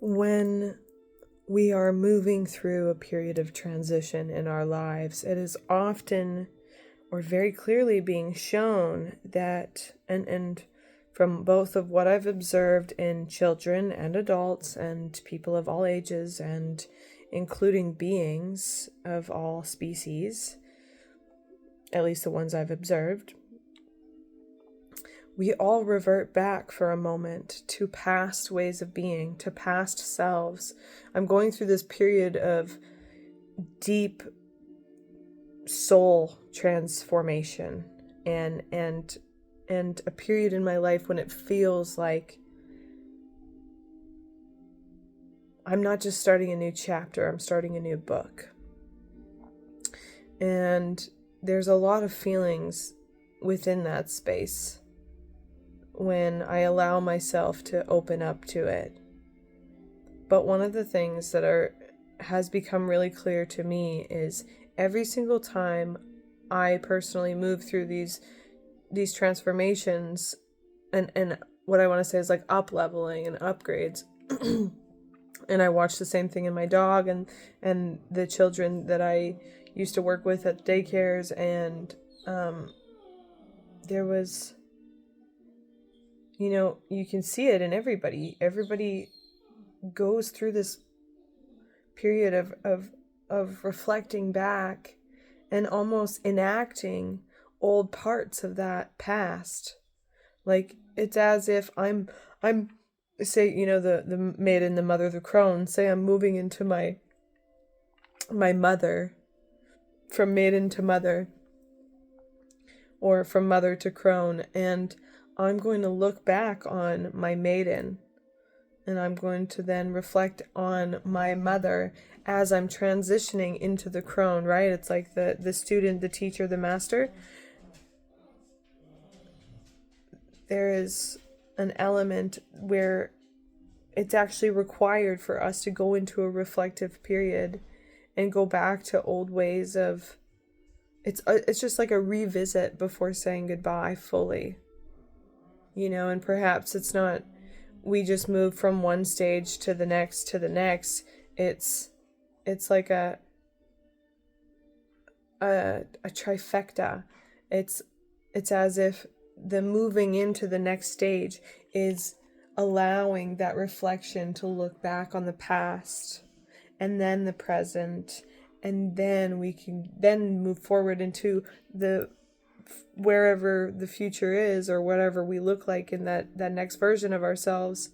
When we are moving through a period of transition in our lives, it is often or very clearly being shown that, and from both of what I've observed in children and adults and people of all ages, and including beings of all species, at least the ones I've observed, we all revert back for a moment to past ways of being, to past selves. I'm going through this period of deep soul transformation and a period in my life when it feels like I'm not just starting a new chapter, I'm starting a new book. And there's a lot of feelings within that space when I allow myself to open up to it. But one of the things that has become really clear to me is every single time I personally move through these transformations, and what I want to say is like up leveling and upgrades. And I watch the same thing in my dog and the children that I used to work with at daycares, and there was, you can see it in everybody. Everybody goes through this period of reflecting back and almost enacting old parts of that past. Like, it's as if I'm say, the maiden, the mother, the crone, say I'm moving into my mother, from maiden to mother, or from mother to crone, and I'm going to look back on my maiden, and I'm going to then reflect on my mother as I'm transitioning into the crone, right? It's like the student, the teacher, the master. There is an element where it's actually required for us to go into a reflective period and go back to old ways of, it's just like a revisit before saying goodbye fully, and perhaps it's not, we just move from one stage to the next to the next. It's like a trifecta. It's as if the moving into the next stage is allowing that reflection to look back on the past and then the present, and then we can then move forward into the wherever the future is, or whatever we look like in that next version of ourselves,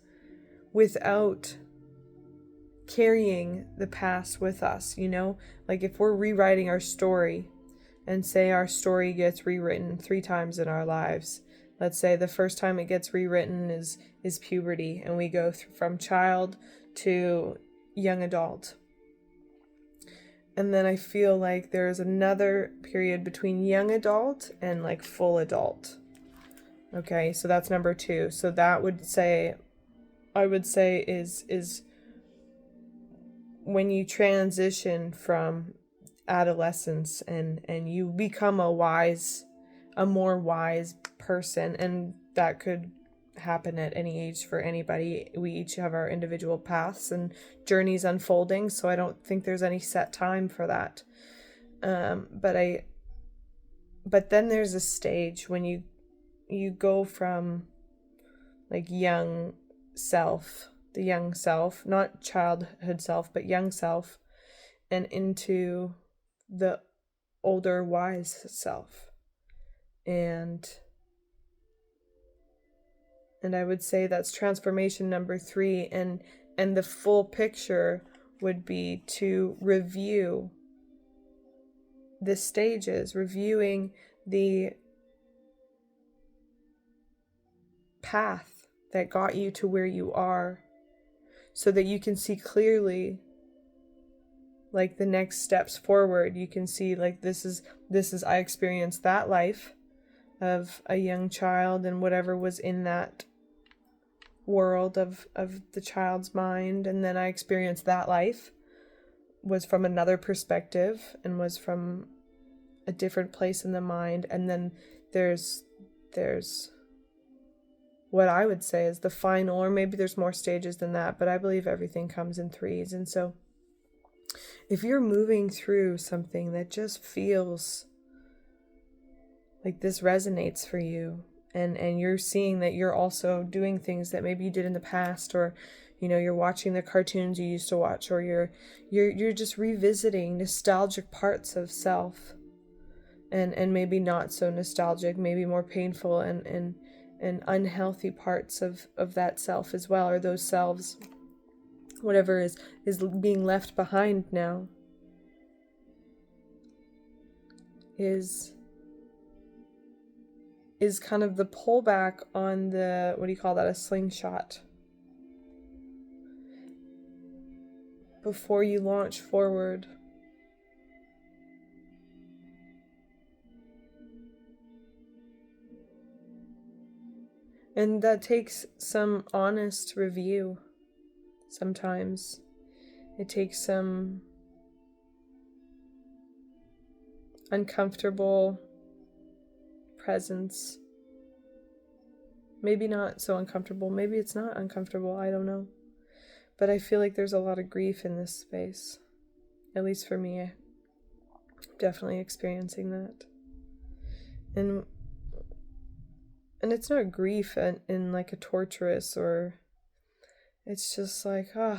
without carrying the past with us. Like if we're rewriting our story, and say our story gets rewritten 3 times in our lives. Let's say the first time it gets rewritten is puberty, and we go from child to young adult. And then I feel like there's another period between young adult and like full adult. Okay, so that's number 2. So that would say, I would say is when you transition from adolescence and you become a more wise person, and that could happen at any age for anybody. We each have our individual paths and journeys unfolding, so I don't think there's any set time for that. But then there's a stage when you go from like young self, the young self, not childhood self, but young self, and into the older wise self. And I would say that's transformation number 3, and the full picture would be to review the stages, reviewing the path that got you to where you are, so that you can see clearly like the next steps forward. You can see like this is I experienced that life of a young child and whatever was in that world of the child's mind, and then I experienced that life was from another perspective and was from a different place in the mind. And then there's what I would say is the final, or maybe there's more stages than that, but I believe everything comes in threes. And so if you're moving through something that just feels like this resonates for you, and you're seeing that you're also doing things that maybe you did in the past, or you're watching the cartoons you used to watch, or you're just revisiting nostalgic parts of self, and maybe not so nostalgic, maybe more painful and unhealthy parts of that self as well, or those selves, whatever is being left behind now, is kind of the pullback on the, what do you call that, a slingshot, before you launch forward. And that takes some honest review. Sometimes it takes some uncomfortable presence. Maybe not so uncomfortable. Maybe it's not uncomfortable. I don't know. But I feel like there's a lot of grief in this space. At least for me. I'm definitely experiencing that. And it's not grief in like a torturous, or it's just like, like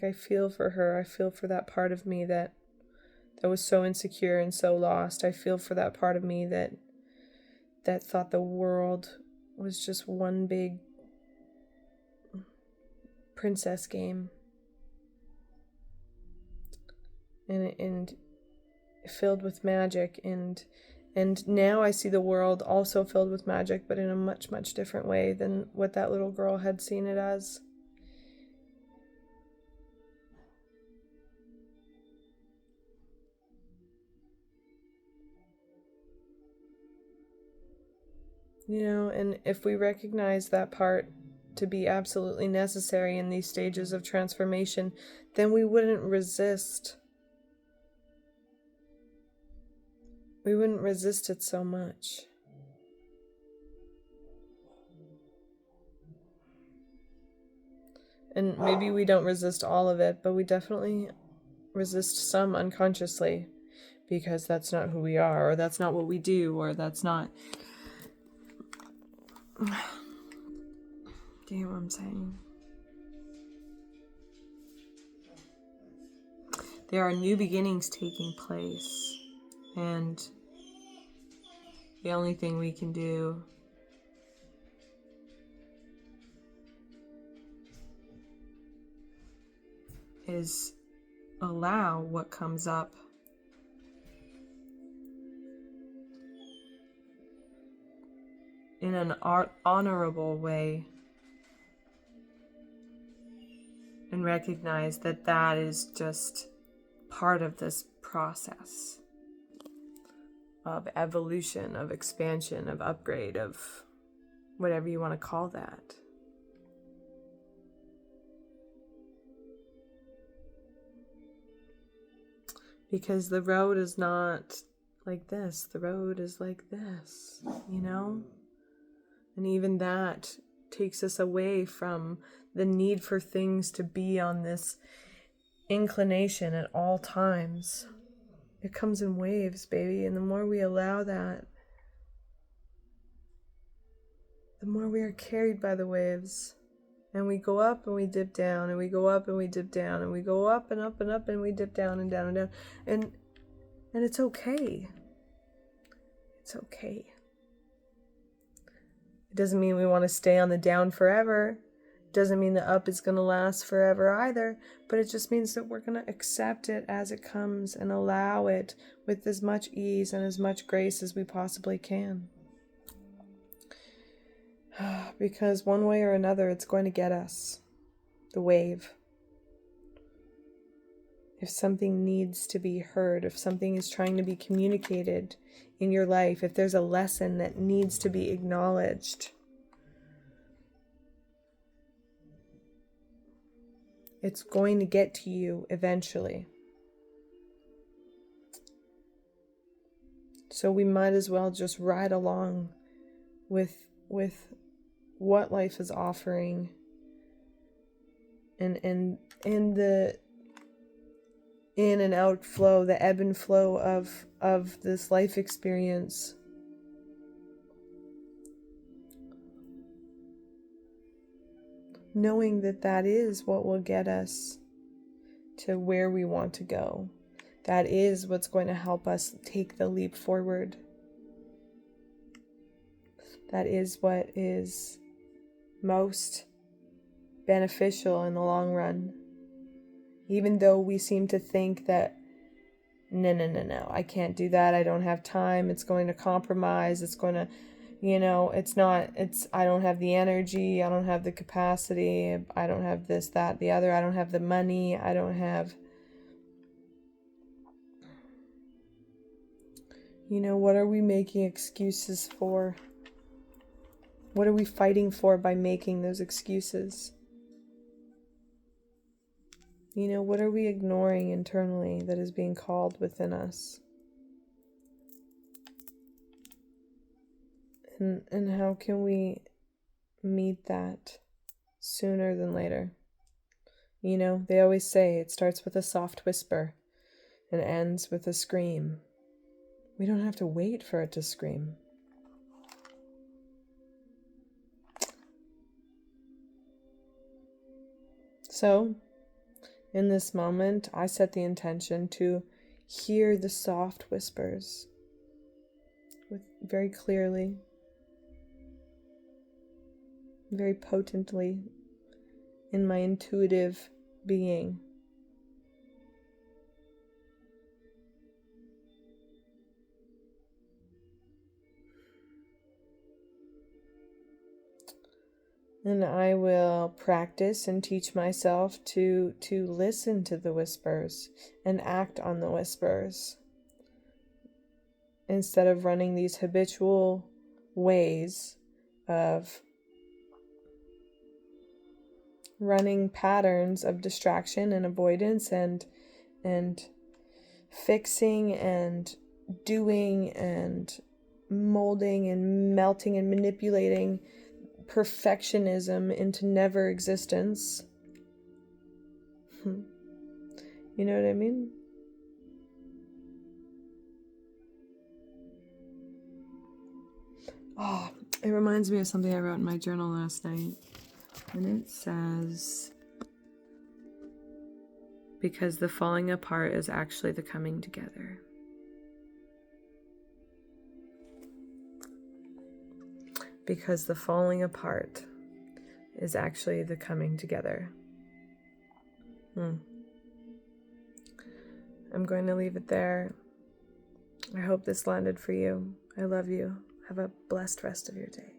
I feel for her. I feel for that part of me that was so insecure and so lost. I feel for that part of me that thought the world was just one big princess game. And filled with magic, and now I see the world also filled with magic, but in a much, much different way than what that little girl had seen it as. And if we recognize that part to be absolutely necessary in these stages of transformation, then we wouldn't resist. We wouldn't resist it so much. And maybe we don't resist all of it, but we definitely resist some unconsciously, because that's not who we are, or that's not what we do, or that's not... Do you hear what I'm saying? There are new beginnings taking place, and the only thing we can do is allow what comes up in an honorable way, and recognize that that is just part of this process of evolution, of expansion, of upgrade, of whatever you want to call that. Because the road is not like this. The road is like this, And even that takes us away from the need for things to be on this inclination at all times. It comes in waves, baby. And the more we allow that, the more we are carried by the waves. And we go up and we dip down, and we go up and we dip down, and we go up and up and up, and we dip down and down and down. And it's okay. It's okay. It doesn't mean we want to stay on the down forever. It doesn't mean the up is going to last forever either. But it just means that we're going to accept it as it comes and allow it with as much ease and as much grace as we possibly can. Because one way or another, it's going to get us. The wave. If something needs to be heard, if something is trying to be communicated in your life, if there's a lesson that needs to be acknowledged, it's going to get to you eventually. So we might as well just ride along with what life is offering, and the in and out flow, the ebb and flow of this life experience. Knowing that that is what will get us to where we want to go. That is what's going to help us take the leap forward. That is what is most beneficial in the long run. Even though we seem to think that, no, I can't do that. I don't have time. It's going to compromise. It's going to, I don't have the energy. I don't have the capacity. I don't have this, that, the other. I don't have the money. I don't have, what are we making excuses for? What are we fighting for by making those excuses? What are we ignoring internally that is being called within us? And how can we meet that sooner than later? They always say it starts with a soft whisper and ends with a scream. We don't have to wait for it to scream. So, in this moment, I set the intention to hear the soft whispers very clearly, very potently in my intuitive being. And I will practice and teach myself to listen to the whispers and act on the whispers, instead of running these habitual ways of running patterns of distraction and avoidance and fixing and doing and molding and melting and manipulating perfectionism into never existence. You know what I mean? Oh, it reminds me of something I wrote in my journal last night. And it says, because the falling apart is actually the coming together. Because the falling apart is actually the coming together. I'm going to leave it there. I hope this landed for you. I love you. Have a blessed rest of your day.